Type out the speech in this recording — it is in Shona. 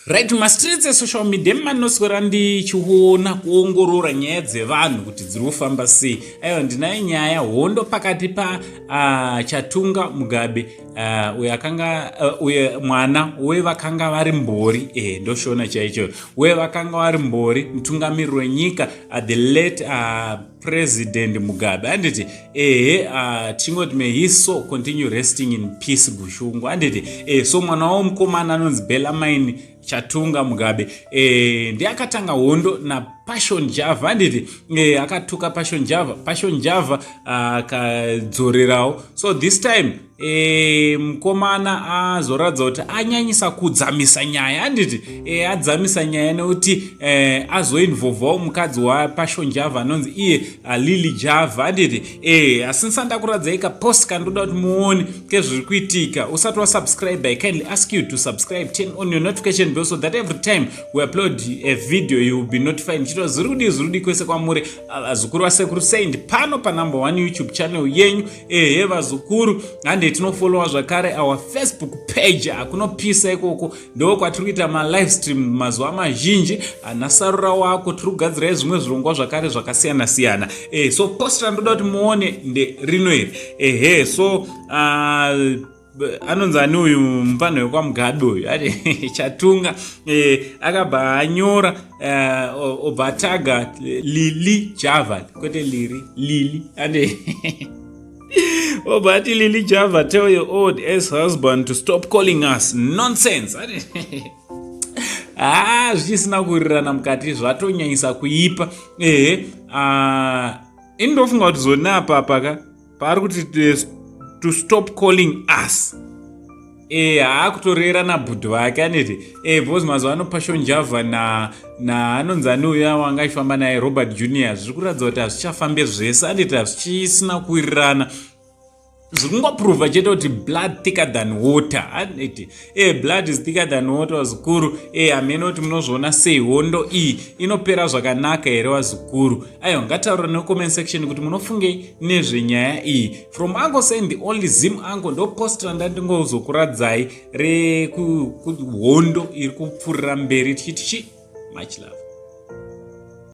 Right, mastreets esocial media manoswera ndichiona kuongorora nyaya dzevanhu kuti dziri kufamba sei. Aiwa, ndinayo nyaya hondo pakati pa Chatunga Mugabe uyo akanga uyo mwana wevakanga vari mbori ndoshona chaicho wevakanga vari mbori mutungamiriri wenyika the late President Mugabe anditi tingoti may his soul continue resting in peace Gushungu anditi so mwana wawo mukomana anonzi Bellarmine Chatunga Mugabe ndiakatanga hondo na Passion Java anditi akatuka Passion Java akadzorerawo. So this time mukomana azoradza kuti anyanyisa kudzamisa nyaya anditi adzamisa nyaya nekuti azoinvolvawo mukadzi waPassion Java anonzi iye Lilly Java anditi asi ndisanda kuradzai kapost kandoda kuti muone kezviri kuitika. Usati wasubscribe, I kindly ask you to subscribe, turn on your notification bell so that every time we upload a video you will be notified. Nchito zirudi kwese kwamuri vazukuru vasekuru sei pano pa number 1 YouTube channel yenyu vazukuru ande tinofollowa zvakare our Facebook page akunopisa ikoko ndo kwatiri kuita ma live stream mazuva mazhinji anasarura wako tiri kugadzira zvimwe zvirongwa zvakare zvakasiyana siyana. So post randoda kuti muone nde rino iri so anonzani uyu mupano wekwaMugabe uyu ati Chatunga akabva anyora obva taga Lilly Java kwete Lilly ande obati Lilly Java, tell your old ex-husband to stop calling us nonsense. Zvisina kuwirirana mukati zvatonyanyisa kuipa. Indofunga kuti zona apa pari kuti to stop calling us. Hakutorera nabhudhu vake aneti bhozi mazuva ano Passion Java na anonzani uya wanga achifamba naye Robert Jr. zviri kuratidza kuti hazvichafambe zvese anditi hazvichisina kuwirirana. Zvingoprova chete kuti blood thicker than water anditi blood is thicker than water wazukuru amene kuti munozviona sei hondo iyi inopera zvakanaka here wazukuru. Aiwa, ngataura necomment section kuti munofungei nezvenyaya iyi. From Uncle saying the only Zim Uncle ndo post randandingozokuradzai hondo iri kupfuurira mberi tichiti much love.